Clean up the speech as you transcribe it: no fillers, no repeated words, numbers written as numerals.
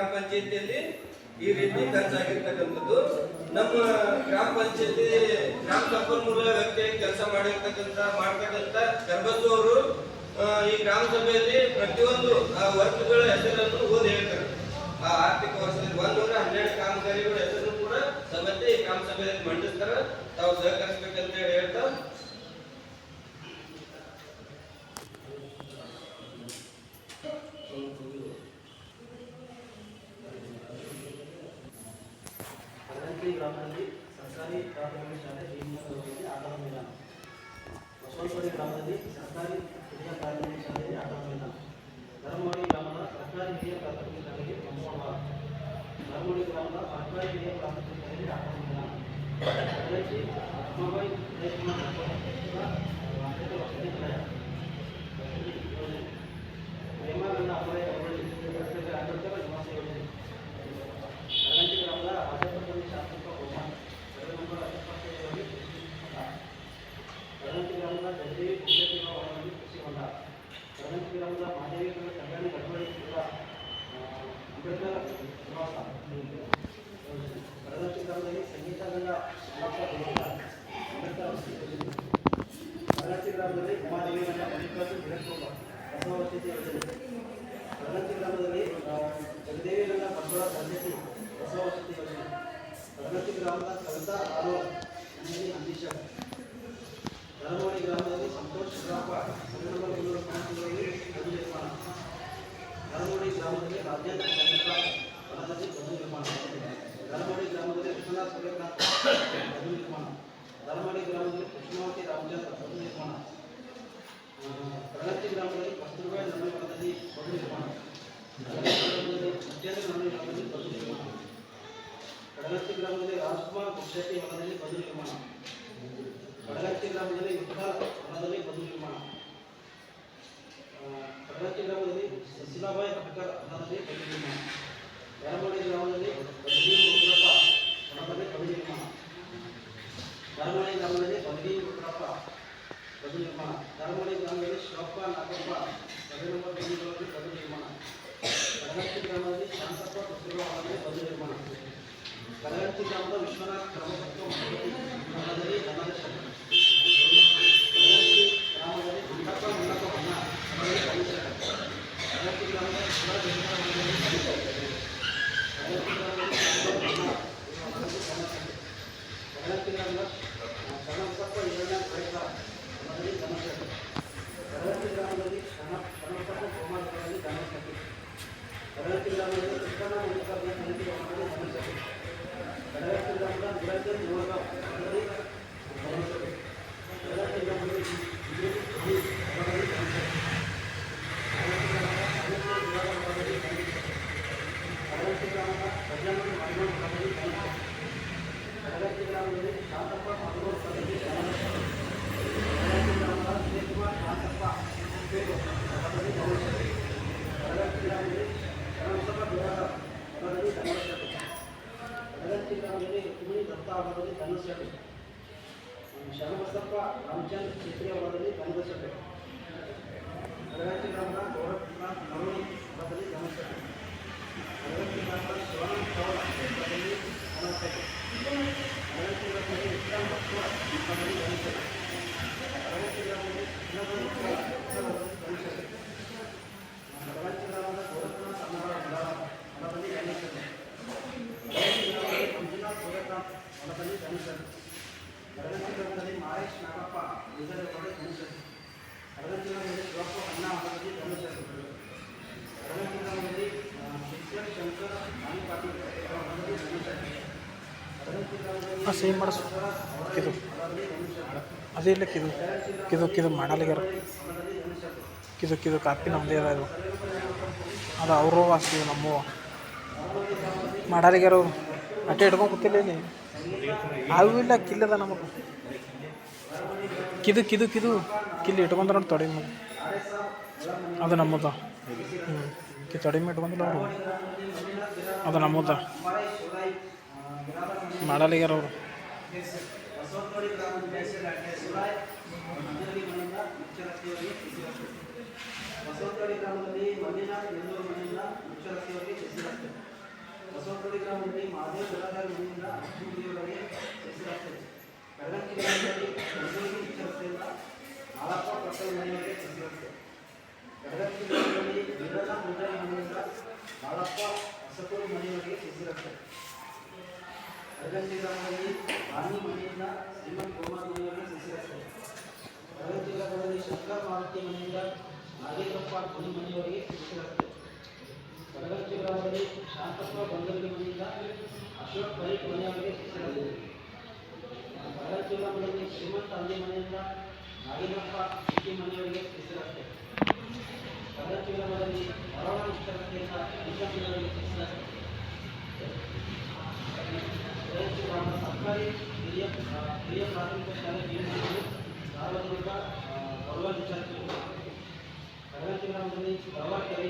ಗ್ರಾಮ ಪಂಚಾಯತಿಯಲ್ಲಿ ಈ ರೀತಿ ಖರ್ಚಾಗಿರ್ತಕ್ಕಂಥದ್ದು. ನಮ್ಮ ಗ್ರಾಮ ಪಂಚಾಯತಿ ಗ್ರಾಮ ಸಂಪನ್ಮೂಲ ವ್ಯಕ್ತಿಯಾಗಿ ಕೆಲಸ ಮಾಡ್ತಕ್ಕಂಥ ಗರ್ಭಸ್ಸು ಅವರು ಈ ಗ್ರಾಮ ಸಭೆಯಲ್ಲಿ ಪ್ರತಿಯೊಂದು ವರ್ಕ್ಗಳ ಹೆಸರನ್ನು ಓದಿ ಹೇಳ್ತಾರೆ. ಆ ಆರ್ಥಿಕ ವರ್ಷದಲ್ಲಿ 112 ಕಾಮಗಾರಿಗಳ ಹೆಸರನ್ನು ಕೂಡ ಸಮೇತ ಈ ಗ್ರಾಮ ಸಭೆಯಲ್ಲಿ ಮಂಡಿಸ್ತಾರೆ. ತಾವು ಸಹಕರಿಸಬೇಕಂತ ಹೇಳಿ ಹೇಳ್ತಾ ಗ್ರಾಮದಲ್ಲಿ ಸರ್ಕಾರಿ ಪ್ರಾಥಮಿಕ ಶಾಲೆ ಆಟದ ಮೈದಾನ, ಬಸವನಗುಡಿ ಗ್ರಾಮದಲ್ಲಿ ಸರ್ಕಾರಿ ಹಿರಿಯ ಪ್ರಾಥಮಿಕ ಶಾಲೆಗೆ ಆಟದ ಮೈದಾನ, ಧರ್ಮವಾಡಿ ಗ್ರಾಮದ ಸರ್ಕಾರಿ ಹಿರಿಯ ಪ್ರಾಥಮಿಕ ಶಾಲೆಗೆ ಕಂಪೌಂಡ್ ಹಾಲ್, ಧರ್ಮವಾಡಿ ಗ್ರಾಮದ ಸರ್ಕಾರಿ ಹಿರಿಯ ಪ್ರಾಥಮಿಕ ಶಾಲೆಗೆ ಆಟದ ಮೈದಾನ, ಕಡಲಚ್ಚಿ ಅಮ್ಮಬಾಯಿ ವಸತಿ ನಿಲಯ, ಹೇಮಾಗಂಡ ಅಮರಾಯ ಅಂಬೇಡ್ಕರ್ ನಿವಾಸ ಯೋಜನೆ, ಕಡಲಚ್ಚಿ ಗ್ರಾಮದ ರಾಜಪುರದಲ್ಲಿ ಶಾಸಕ ಬಹುಮಾನ ನಂಬರ್ 27 ಕಡಲಚ್ಚಿ ಗ್ರಾಮದ ಗಂಜೇವಿ ಪುಣ್ಯತಿರುವ ಹೊರನಲ್ಲಿ ಕೃಷಿ ಹೊಂಡ, ಕಡಲಚ್ಚಿ ಗ್ರಾಮದ ಮಾದೇವಿ ಕಲ್ಯಾಣಿ ಗಡ್ಬಡಿ ಅಂಬೇಡ್ಕರ್ ನಿವಾಸ, ಕಡಲಚ್ಚಿ ಗ್ರಾಮದಲ್ಲಿ ಸಂಗೀತ ಗಂಡ ಅಂಬೇಡ್ಕರ್ ಕಡಲಚ್ಚಿ ಗ್ರಾಮದಲ್ಲಿ ಉಮಾದೇವಿ ಗಂಡ ಮಲ್ಲಿಕಾರ್ಜುನ ವಿರಕ್ಕೋಪ ಬಸವ ವಸತಿ ಯೋಜನೆ, ಕಡಲಚ್ಚಿ ಗ್ರಾಮದಲ್ಲಿ ಜಗದೇವಿ ಗಂಡ ಬಸವ ಪದ್ಧತಿ ಬಸವ ವಸತಿ ಯೋಜನೆ, ಕಡಲಚ್ಚಿ ಗ್ರಾಮದ ಕವಿತಾ ಆರೋಗ್ಯ ಅಂದೀಶ, ಧರ್ಮವಾಡಿ ಗ್ರಾಮದಲ್ಲಿ ಸಂತೋಷ್ ಗ್ರಾಮ ಸಂಗಮದಲ್ಲಿ ಬದು ನಿರ್ಮಾಣ, ಧರ್ಮವಾಡಿ ಗ್ರಾಮದಲ್ಲಿ ರಾಜ್ಯಾಂಗ ವನದಲ್ಲಿ ಬದು ನಿರ್ಮಾಣ, ಧರ್ಮವಾಡಿ ಗ್ರಾಮದಲ್ಲಿ ವಿಶ್ವನಾಥ ಸೂರ್ಯಕಾಂತ್ ಬದು ನಿರ್ಮಾಣ, ಧರ್ಮವಾಡಿ ಗ್ರಾಮದಲ್ಲಿ ಕೃಷ್ಣಾವತಿ ರಾಮಚಂದ್ರ ಬದು ನಿರ್ಮಾಣ, ಕಡಲಚ್ಚಿ ಗ್ರಾಮದಲ್ಲಿ ಕಸ್ತೂರ್ಬಾಯಿ ನರ್ಮಿ ವನದಲ್ಲಿ ಬದು ನಿರ್ಮಾಣ, ಕಡಲಚ್ಚಿ ಗ್ರಾಮದಲ್ಲಿ ಮಧ್ಯಾಹ್ನ ನರ್ಮಿ ವನದಲ್ಲಿ ಬದು ನಿರ್ಮಾಣ, ಕಡಲಚ್ಚಿ ಗ್ರಾಮದಲ್ಲಿ ರಾಜ್ಕುಮಾರ್ ಗುಡ್ಡಟ್ಟಿ ಹೊಲದಲ್ಲಿ ಬದು ನಿರ್ಮಾಣ, ಕಡಲಚ್ಚಿ ಗ್ರಾಮದಲ್ಲಿ ವಿಠಾಲ್ ಹೊಲದಲ್ಲಿ ಬದು ನಿರ್ಮಾಣ, ಕಡಲಚ್ಚಿ ಗ್ರಾಮದಲ್ಲಿ ಸಸಿಲಾಬಾಯಿ ಭಟ್ಕರ್ ಹೊಲದಲ್ಲಿ ಬದು ನಿರ್ಮಾಣ, ಧರ್ಮವಾಡಿ ಗ್ರಾಮದಲ್ಲಿ ಬದಗಿ ಉಗ್ರಪ್ಪ ಹೊಲದಲ್ಲಿ ಬದು ನಿರ್ಮಾಣ, ಧರ್ಮವಾಡಿ ಗ್ರಾಮದಲ್ಲಿ ಬದಗಿ ಉಗ್ರಪ್ಪ ಬದು ನಿರ್ಮಾಣ, ಧರ್ಮವಾಡಿ ಗ್ರಾಮದಲ್ಲಿ ಶಿವಪ್ಪ ನಾಗಪ್ಪ ಸಭೆ ನಂಬರ್ ಬದುಗಳಲ್ಲಿ ಬದು ನಿರ್ಮಾಣ, ಕಡಲಚ್ಚಿ ಗ್ರಾಮದಲ್ಲಿ ಶಾಂತಪ್ಪ ಕಸ್ತೂರ್ಬಾ ಹೊಲದಲ್ಲಿ ಬದು ನಿರ್ಮಾಣ, ಕಡಲಚ್ಚಿ ಗ್ರಾಮದ ವಿಶ್ವನಾಥ್ ಕ್ರಮಪತ್ರ ಹೊಲದಲ್ಲಿ ಧನದರ್ಶನ, ಕಡಲಚ್ಚಿ ಗ್ರಾಮದಲ್ಲಿ ಗುಂಡಪ್ಪ ಮುನ್ನಪ್ಪ ಬಣ್ಣ ಹೊಲದಲ್ಲಿ ಕಮಿಷನ್, ಕಡಲಚ್ಚಿ ಗ್ರಾಮದ ಕಡಲಚ್ಚಿ ಗ್ರಾಮದ ಶರಣಬಸಪ್ಪ ಏಳನೇ ಪ್ರಯತ್ನ ಹೊಲದಲ್ಲಿ ಧನಶಕ್ತಿ, ಕಡಲಚ್ಚಿ ಗ್ರಾಮದಲ್ಲಿ ಶರಣಬಸಪ್ಪ ಗೋಮಾಳದಲ್ಲಿ ಧನಶಕ್ತಿ, ಕಡಲಚ್ಚಿ ಗ್ರಾಮದಲ್ಲಿ ಕೃಷ್ಣನ ಮಲ್ಲಿಕಾರ್ಜುನ ಸಮಿತಿ ಹೊಲದಲ್ಲಿ ಧನಶಕ್ತಿ, ಕಡಲಚ್ಚಿ ಗ್ರಾಮದ ನಿರಂಜನ್ ಮುಳಗಾವ್ ಹೊಲದಲ್ಲಿ ಧನಶಕ್ತಿ, ಕಡಲಚ್ಚಿ ಗ್ರಾಮದಲ್ಲಿ ಹೊಲದಲ್ಲಿ ಧನಶಕ್ತಿ, ಕಡಲಚ್ಚಿ ಗ್ರಾಮದ ಪ್ರಜಾಮಣಿ ಮೈದಾನ ಹೊಲದಲ್ಲಿ ಧನಶಕ್ತಿ, ಕಡಲಚ್ಚಿ ಗ್ರಾಮದಲ್ಲಿ ಶಾಂತಪ್ಪ ಮಧುಗೋಡ್ ಹೊಲದಲ್ಲಿ ಧನಶಕ್ತಿ, ಕಡಲಚ್ಚಿ ಗ್ರಾಮದ ವಿಜಯಕುಮಾರ್ ಶಾಂತಪ್ಪ ಹೊಲದಲ್ಲಿ ಧನಶಕ್ತಿ, ಕಡಲಚ್ಚಿ ಗ್ರಾಮದಲ್ಲಿ ಶರಣಬಸಪ್ಪ ಬಿರಾದಾರ್ ಹೊಲದಲ್ಲಿ ಧನಶಕ್ತಿ, ಕಡಲಚ್ಚಿ ಗ್ರಾಮದಲ್ಲಿ ರುಕ್ಮಿಣಿ ದತ್ತಾ ಹೊಲದಲ್ಲಿ ಧನಶಕ್ತಿ, ಶರಣಬಸಪ್ಪ ರಾಮಚಂದ್ರ ಛೇತ್ರಿ ಹೊಲದಲ್ಲಿ ಧನಶಕ್ತಿ, ಕಡಲಚ್ಚಿ ಗ್ರಾಮದ ಗೋರಖನಾಥ್ ನರೋಳಿ ಹೊಲದಲ್ಲಿ ಧನಶಕ್ತಿ, ಕಡಲಚ್ಚಿ ಗ್ರಾಮದ ಶಿವಾನಂದ ಚೌಡ ಹೊಲದಲ್ಲಿ ಧನಶಕ್ತಿ, ಕಡಲಚ್ಚಿ ಗ್ರಾಮದಲ್ಲಿ ವಿಕ್ರಮ್ ಭಟ್ಕಳ ಹೊಲದಲ್ಲಿ ಧನಶಕ್ತಿ, ಕಡಲಚ್ಚಿ ಗ್ರಾಮದಲ್ಲಿ ಕೃಷ್ಣಗೌಡ ಹೊಲದಲ್ಲಿ ಧನಶಕ್ತಿ, ಕಡಲಚ್ಚಿ ಗ್ರಾಮದ ಗೋರಖನಾಥ್ ಹೊಲದಲ್ಲಿ ಧನಶಕ್ತಿ, ಕಡಲಚ್ಚಿ ಗ್ರಾಮದಲ್ಲಿ ಮಂಜುನಾಥ್ ಸೂರ್ಯಕಾಂತ್ ಹೊಲದಲ್ಲಿ ಧನಶಕ್ತಿ, ಕಡಲಚ್ಚಿ ಗ್ರಾಮದಲ್ಲಿ ಮಹೇಶ್ ನಾಗಪ್ಪ ನಿಜರ ಹೊಲದಲ್ಲಿ ಧನಶಕ್ತಿ, ಕಡಲಚ್ಚಿ ಗ್ರಾಮದಲ್ಲಿ ಶಿವಪ್ಪ ಅಣ್ಣ ಹೊಲದಲ್ಲಿ ಧನಶಕ್ತಿ, ಕಡಲಚ್ಚಿ ಗ್ರಾಮದಲ್ಲಿ ಶಿಕ್ಷಕ ಶಂಕರ್ ನಾನಿ ಪಾಟೀಲ್ ಹೊಲದಲ್ಲಿ ಧನಶಕ್ತಿ, ಕಡಲಚ್ಚಿ ಗ್ರಾಮದಲ್ಲಿ ಸೇಮ್ ಮಾಡಿಸು ಕಿದು ಅದೇ ಇಲ್ಲ ಕಿದು ಕಿದು ಕಿದು ಮಾಡಲಿಗಾರ ಕಿದು ಕಿದು ಕಾಪಿ ನಮ್ಮದೇ ಅದ ಇದು ಅದು ಅವರು ವಾಸ್ತೀವಿ ನಮ್ಮವು ಮಾಡಲಿಗಾರ ಅವರು ಅಟ್ಟೆ ಇಟ್ಕೊಂಡು ಗೊತ್ತಿಲ್ಲ ಇಲ್ಲಿ ಅವು ಇಲ್ಲ ಕಿಲ್ಲದ ನಮಗೆ ಕಿದು ಕಿದು ಕಿದು ಕಿಲ್ಲಿ ಇಟ್ಕೊಂಡ್ರೆ ನೋಡಿ ತೊಡೆ ಮೇಲೆ ಅದು ನಮ್ಮದ ತೊಡೆ ಮೇಲೆ ಇಟ್ಕೊಂಡಿಲ್ಲ ಅವರು ಅದು ನಮ್ಮದ ಮಾಡಲಿಗಾರ ಅವರು ಬಸವನಗುಡಿ ಗ್ರಾಮದಲ್ಲಿ ಮಂಜುನಾಥ್ ನೆಲ್ಲೂರು ಮನೆಯಿಂದ ಮುಖ್ಯ ರಸ್ತೆಯವರೆಗೆ ಕೆಸಿ ರಸ್ತೆ, ಗ್ರಾಮದಲ್ಲಿ ಮಹಾದೇವ ಬಿರಾದಾರ ಮನೆಯಿಂದ ಅಶ್ವತಿಯವರೆಗೆ ಹೆಸರಾಗ್ತದೆ. ಕಡಗಂಚಿ ಗ್ರಾಮದಲ್ಲಿ ಗಂಗೋಲಿ ರಸ್ತೆಯಿಂದ ನಾಲ್ಕ ಪ್ರಸವ ಮನೆಯವರೆಗೆ ಹೆಸರಾಗ್ತದೆ. ಕಡಗಂಚಿ ಗ್ರಾಮದಲ್ಲಿ ವೀರಣ್ಣ ಮುಂಡಾರಿ ಮನೆಯಿಂದ ನಾಳಪ್ಪ ಹೊಸಕೂರು ಮನೆಯವರೆಗೆ ಹೆಸರಾಗ್ತದೆ. ಕಡಗಂಚಿ ಗ್ರಾಮದಲ್ಲಿ ರಾಣಿ ಮನೆಯಿಂದ ಶ್ರೀಮಂತ್ ಕುಮಾರ್ ಮನೆಯವರೆಗೆ ಹೆಸರಾಗ್ತದೆ. ಕಡಗಂಚಿ ಗ್ರಾಮದಲ್ಲಿ ಶಂಕರ್ ಮಾರುತಿ ಮನೆಯಿಂದ ನಾಗೇಂದ್ರಪ್ಪ ಧ್ವನಿ ಮನೆಯವರೆಗೆ ಹೆಸರಾಗ್ತದೆ. ಕಡಗಂಚಿ ಗ್ರಾಮದಲ್ಲಿ ಶಾಂತಪ್ಪ ಬಂಗಲ್ಗಿ ಮನೆಯಿಂದ ಅಶೋಕ್ ಪರೀಕ್ ಮನೆಯವರಿಗೆ ಹೆಸರಾಗಿದೆ. ಕಡಗಂಚಿ ಗ್ರಾಮದಲ್ಲಿ ಶ್ರೀಮಂತ ಅಂದಿ ಮನೆಯಿಂದ ನಾಗೇಂದ್ರಪ್ಪ ಸಿಕ್ಕಿ ಮನೆಯವರಿಗೆ ಹೆಸರಾಗಿದೆ. ಕಡಗಂಚಿ ಗ್ರಾಮದಲ್ಲಿ ಬರೋಣ ಇಷ್ಟರತೆಯಿಂದ ನಿಜಾಮನವರಿಗೆ ಹೆಸರಾಗಿದೆ. ಕಡಗಂಚಿ ಗ್ರಾಮ ಸರ್ಕಾರಿ ಹಿರಿಯ ಪ್ರಾಥಮಿಕ ಶಾಲೆ ಜೀವನದಲ್ಲಿ ಸಾರ್ವಜನಿಕ ಬರುವ ವಿಚಾರಿಸಿದರು. ಕಡಗಂಚಿ ಗ್ರಾಮದಲ್ಲಿ ಬರುವ ಕೆರೆ